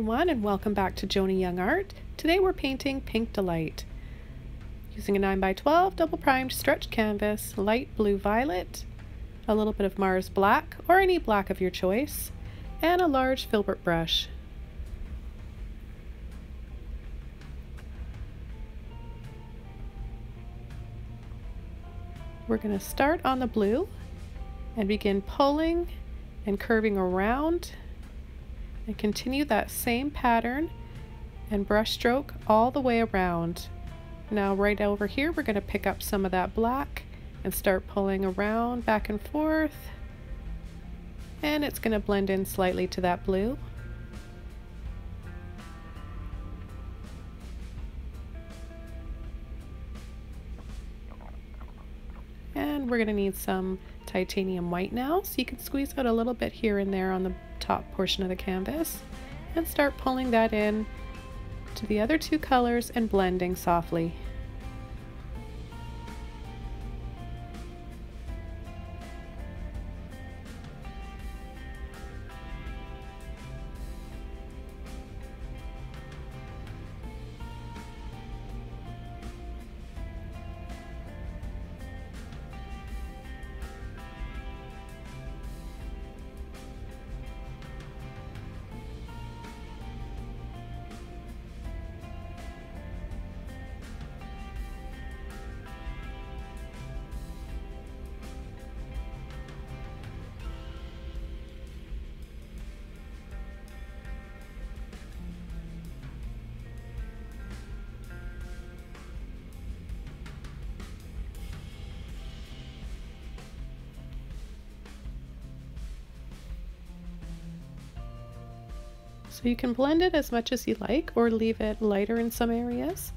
everyone, and welcome back to Joni Young Art. Today we're painting Pink Delight. Using a 9x12 double primed stretch canvas, light blue violet, a little bit of Mars black or any black of your choice, and a large Filbert brush. We're going to start on the blue and begin pulling and curving around and continue that same pattern and brush stroke all the way around. Now right over here we're going to pick up some of that black and start pulling around back and forth, and it's going to blend in slightly to that blue. And we're going to need some titanium white now, so you can squeeze out a little bit here and there on the top portion of the canvas and start pulling that in to the other two colors and blending softly. So you can blend it as much as you like or leave it lighter in some areas.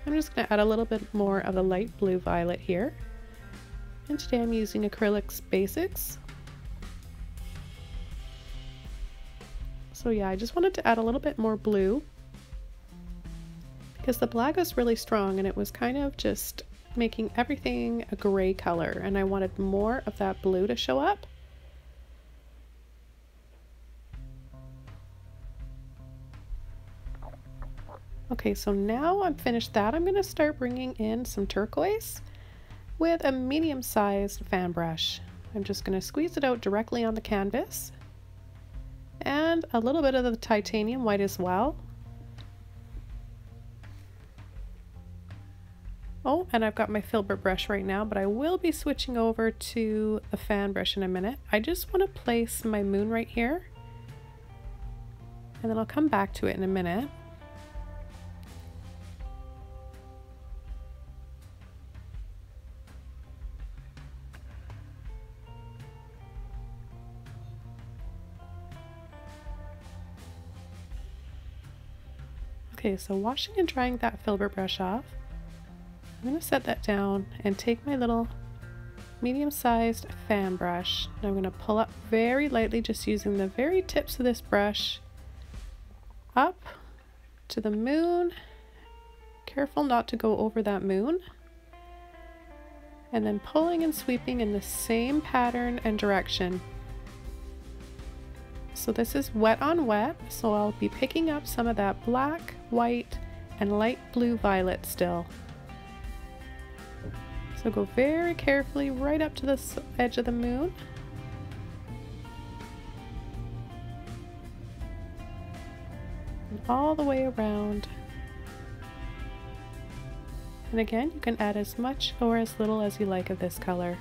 I'm just going to add a little bit more of the light blue violet here. And today I'm using Acrylic's Basics. So yeah, I just wanted to add a little bit more blue because the black was really strong and it was kind of just making everything a gray color, and I wanted more of that blue to show up. Okay, so now I'm finished that, I'm going to start bringing in some turquoise with a medium-sized fan brush. I'm just going to squeeze it out directly on the canvas, and a little bit of the titanium white as well. Oh, and I've got my Filbert brush right now, but I will be switching over to the fan brush in a minute. I just want to place my moon right here, and then I'll come back to it in a minute. Okay, so washing and drying that Filbert brush off, I'm going to set that down and take my little medium-sized fan brush, and I'm going to pull up very lightly, just using the very tips of this brush up to the moon. Careful not to go over that moon, and then pulling and sweeping in the same pattern and direction. So this is wet on wet, so I'll be picking up some of that black, white, and light blue violet still. So go very carefully right up to the edge of the moon. And all the way around. And again, you can add as much or as little as you like of this color.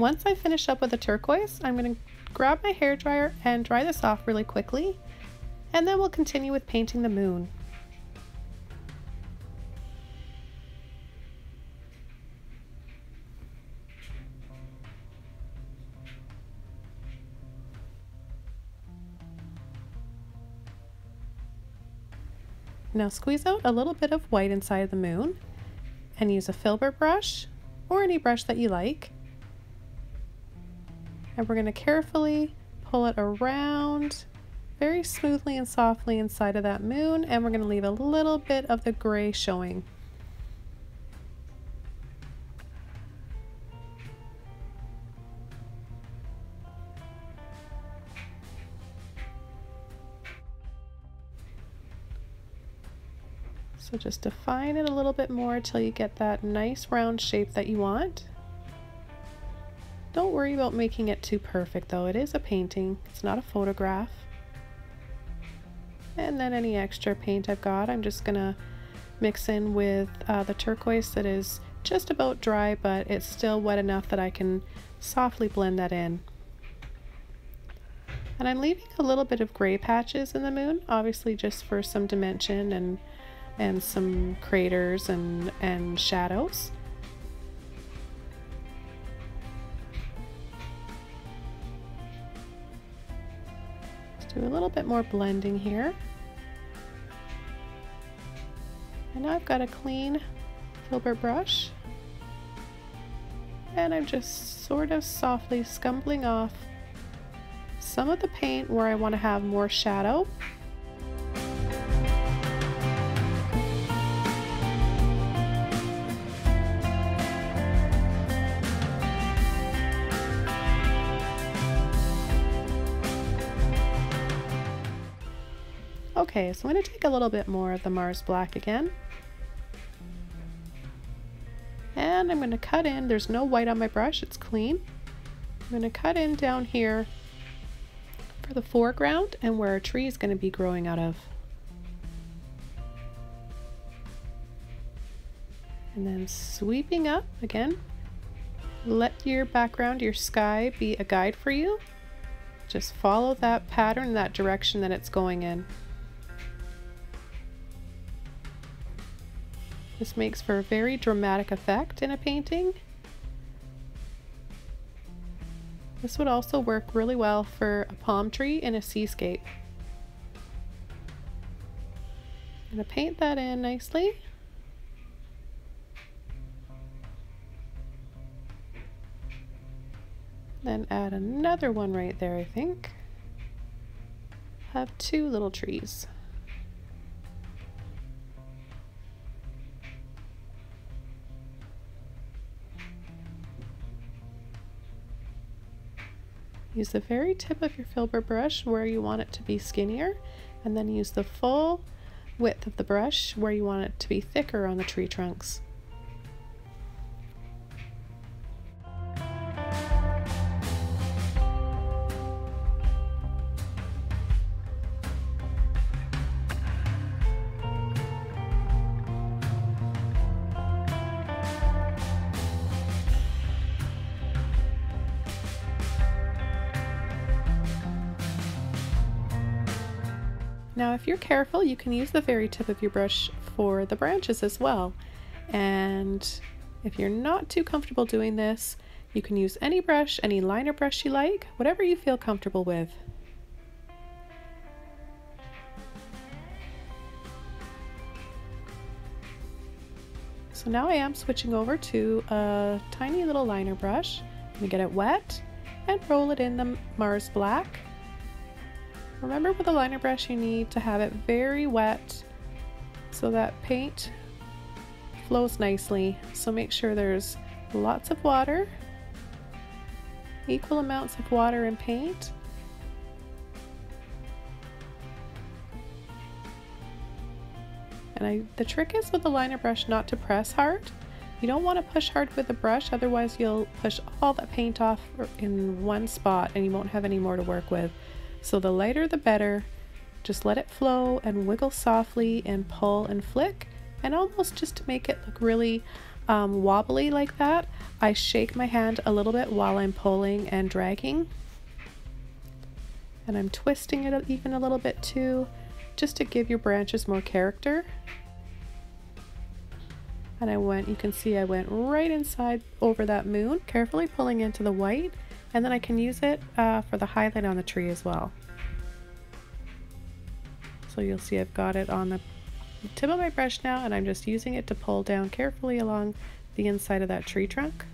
Once I finish up with the turquoise, I'm going to grab my hairdryer and dry this off really quickly, and then we'll continue with painting the moon. Now squeeze out a little bit of white inside of the moon and use a Filbert brush or any brush that you like. And we're going to carefully pull it around very smoothly and softly inside of that moon, and we're going to leave a little bit of the gray showing. So just define it a little bit more till you get that nice round shape that you want. Don't worry about making it too perfect though, it is a painting, it's not a photograph. And then any extra paint I've got, I'm just gonna mix in with the turquoise that is just about dry, but it's still wet enough that I can softly blend that in. And I'm leaving a little bit of gray patches in the moon, obviously just for some dimension and some craters and shadows. Let's do a little bit more blending here. And now I've got a clean Filbert brush, and I'm just sort of softly scumbling off some of the paint where I want to have more shadow. Okay, so I'm going to take a little bit more of the Mars Black again. And I'm going to cut in, there's no white on my brush, it's clean. I'm going to cut in down here for the foreground and where our tree is going to be growing out of. And then sweeping up again, let your background, your sky, be a guide for you. Just follow that pattern, that direction that it's going in. This makes for a very dramatic effect in a painting. This would also work really well for a palm tree in a seascape. I'm going to paint that in nicely. Then add another one right there, I think. Have two little trees. Use the very tip of your Filbert brush where you want it to be skinnier, and then use the full width of the brush where you want it to be thicker on the tree trunks. Now if you're careful, you can use the very tip of your brush for the branches as well. And if you're not too comfortable doing this, you can use any brush, any liner brush you like, whatever you feel comfortable with. So now I am switching over to a tiny little liner brush. I'm gonna get it wet and roll it in the Mars Black. Remember with a liner brush you need to have it very wet so that paint flows nicely. So make sure there's lots of water, equal amounts of water and paint. And the trick is with the liner brush not to press hard. You don't want to push hard with the brush, otherwise you'll push all that paint off in one spot and you won't have any more to work with. So the lighter the better. Just let it flow and wiggle softly and pull and flick, and almost just to make it look really wobbly like that, I shake my hand a little bit while I'm pulling and dragging. And I'm twisting it even a little bit too, just to give your branches more character. And you can see I went right inside over that moon, carefully pulling into the white, and then I can use it for the highlight on the tree as well. So you'll see I've got it on the tip of my brush now, and I'm just using it to pull down carefully along the inside of that tree trunk.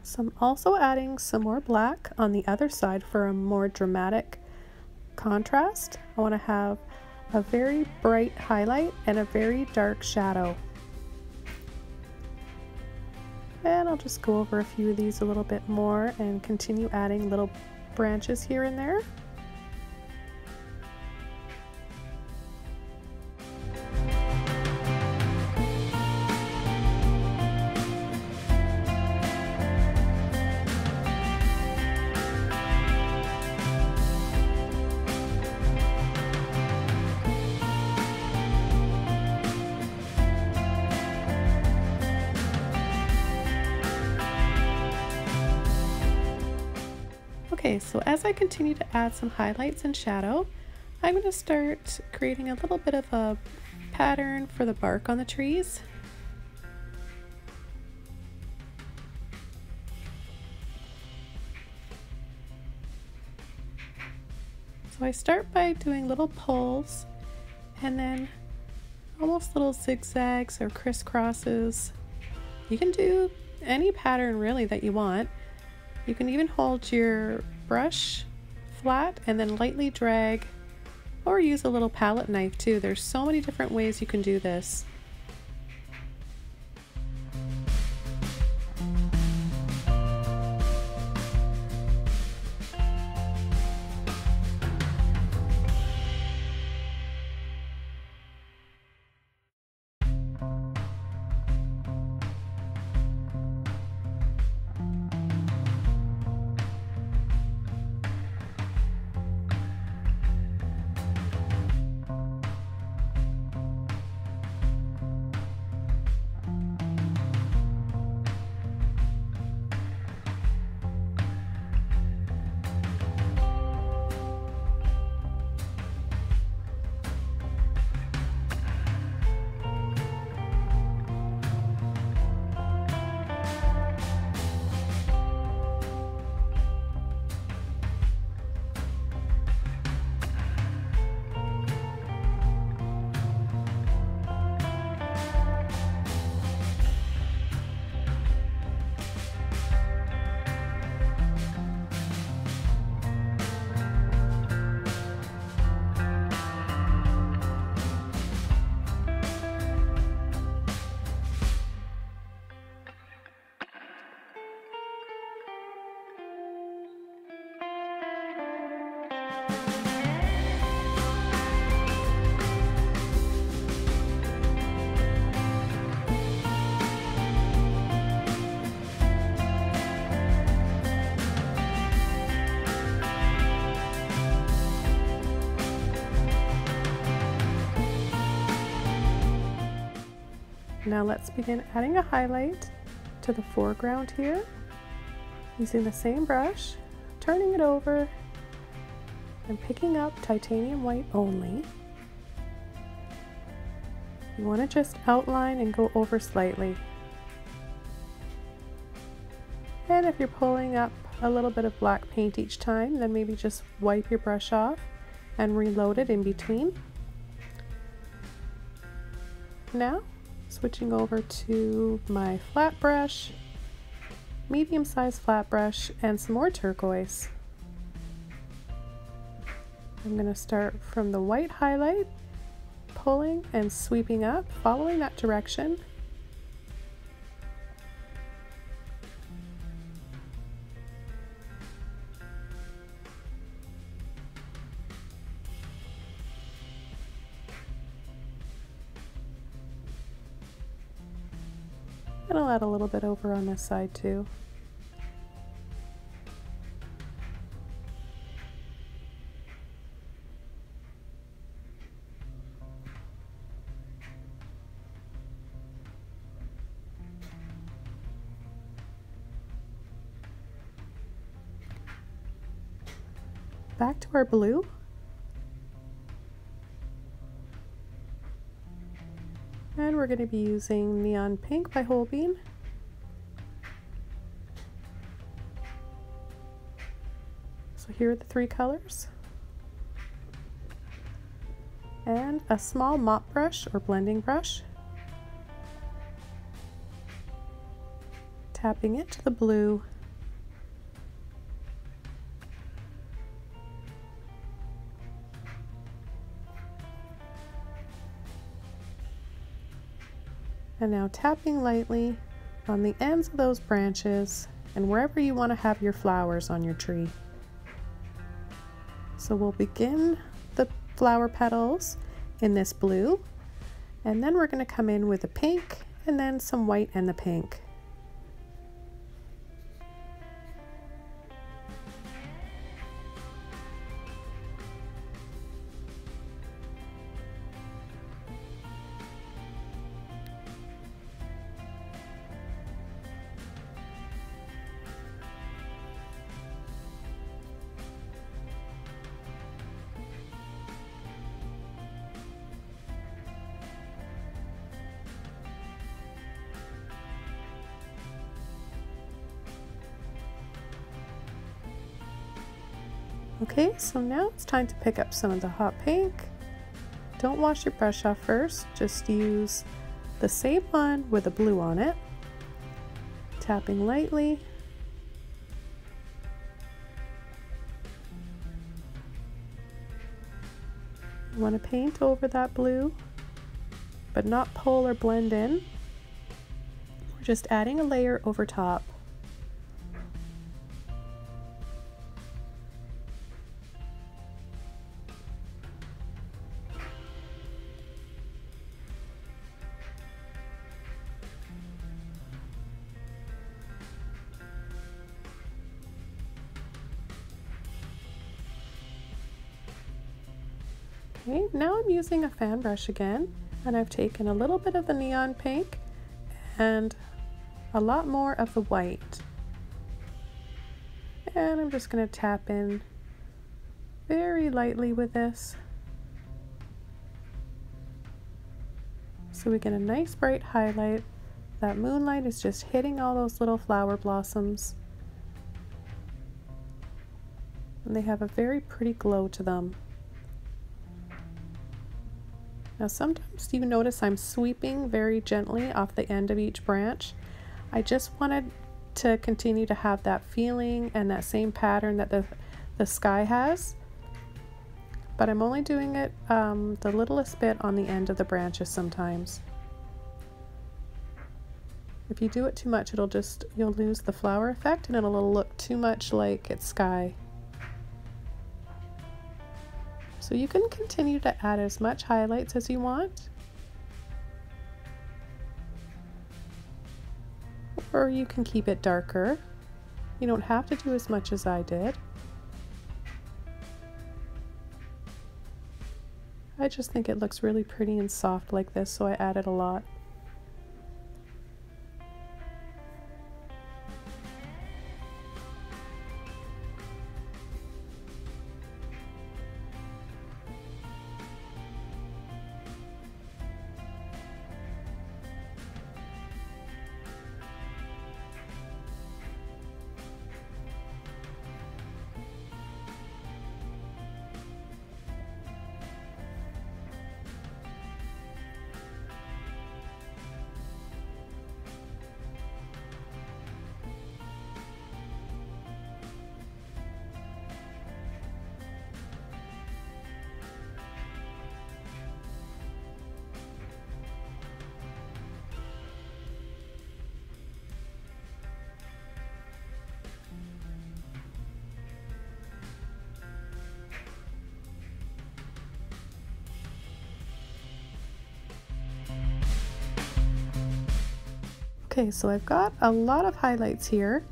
So I'm also adding some more black on the other side for a more dramatic contrast. I want to have a very bright highlight and a very dark shadow. And I'll just go over a few of these a little bit more and continue adding little branches here and there. Okay, so as I continue to add some highlights and shadow, I'm going to start creating a little bit of a pattern for the bark on the trees. So I start by doing little pulls and then almost little zigzags or crisscrosses. You can do any pattern really that you want. You can even hold your brush flat and then lightly drag, or use a little palette knife too. There's so many different ways you can do this. Now let's begin adding a highlight to the foreground here. Using the same brush, turning it over, and picking up titanium white only. You want to just outline and go over slightly. And if you're pulling up a little bit of black paint each time, then maybe just wipe your brush off and reload it in between. Now, switching over to my flat brush, medium-sized flat brush, and some more turquoise. I'm going to start from the white highlight, pulling and sweeping up, following that direction. And I'll add a little bit over on this side too. Back to our blue. And we're going to be using Neon Pink by Holbein. So here are the three colors. And a small mop brush or blending brush. Tapping it to the blue. And now tapping lightly on the ends of those branches and wherever you want to have your flowers on your tree. So we'll begin the flower petals in this blue, and then we're going to come in with a pink and then some white and the pink. Okay, so now it's time to pick up some of the hot pink. Don't wash your brush off first, just use the same one with a blue on it. Tapping lightly. You want to paint over that blue, but not pull or blend in. We're just adding a layer over top. Okay, now I'm using a fan brush again, and I've taken a little bit of the neon pink and a lot more of the white. And I'm just going to tap in very lightly with this so we get a nice bright highlight. That moonlight is just hitting all those little flower blossoms, and they have a very pretty glow to them. Now sometimes you notice I'm sweeping very gently off the end of each branch. I just wanted to continue to have that feeling and that same pattern that the sky has, but I'm only doing it the littlest bit on the end of the branches sometimes. If you do it too much, you'll lose the flower effect and it'll look too much like it's sky. So you can continue to add as much highlights as you want, or you can keep it darker. You don't have to do as much as I did. I just think it looks really pretty and soft like this, so I added a lot. Okay, so I've got a lot of highlights here,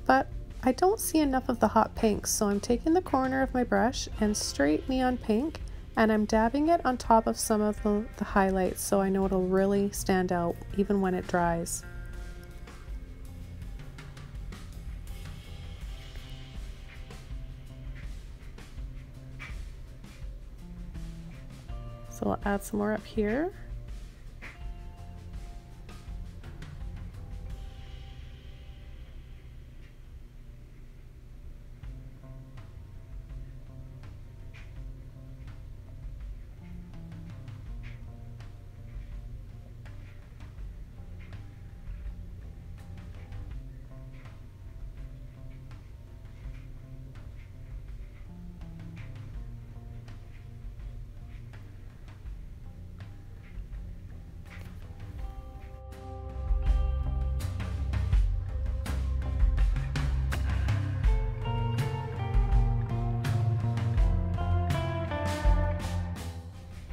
but I don't see enough of the hot pinks, so I'm taking the corner of my brush and straight neon pink, and I'm dabbing it on top of some of the highlights so I know it'll really stand out even when it dries. So I'll add some more up here.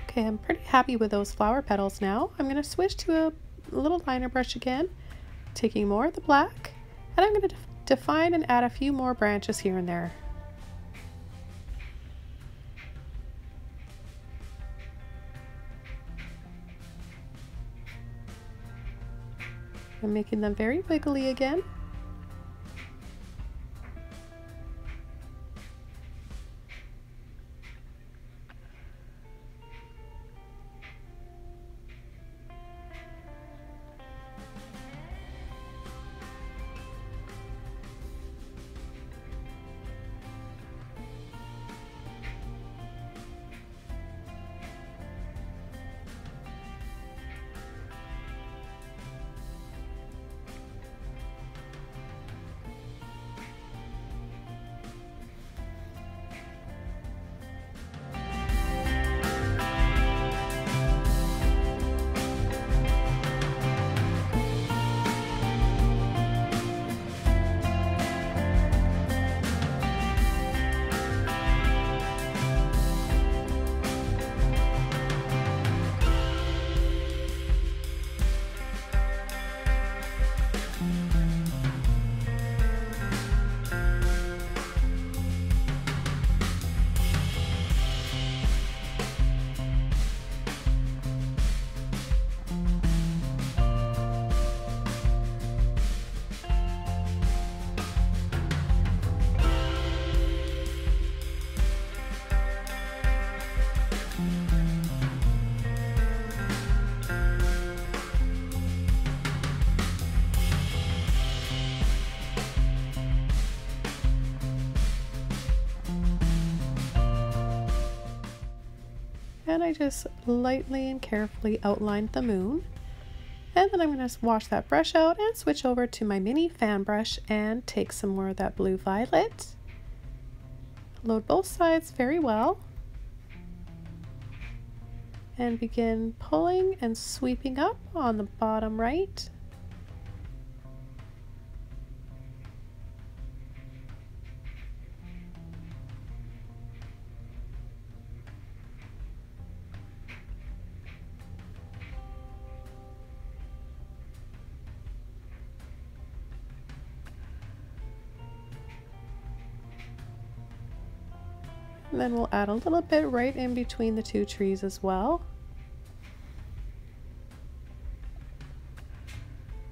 Okay, I'm pretty happy with those flower petals now. I'm going to switch to a little liner brush again, taking more of the black, and I'm going to define and add a few more branches here and there. I'm making them very wiggly again. And I just lightly and carefully outlined the moon. And then I'm going to wash that brush out and switch over to my mini fan brush and take some more of that blue violet. Load both sides very well. And begin pulling and sweeping up on the bottom right. And then we'll add a little bit right in between the two trees as well.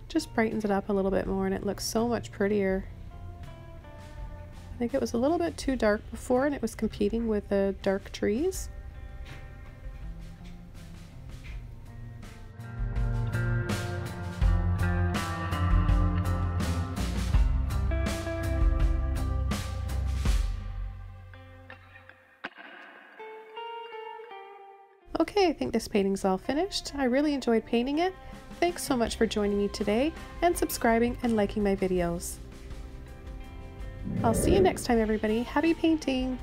Just brightens it up a little bit more and it looks so much prettier. I think it was a little bit too dark before and it was competing with the dark trees. Okay, I think this painting's all finished. I really enjoyed painting it. Thanks so much for joining me today and subscribing and liking my videos. I'll see you next time, everybody. Happy painting!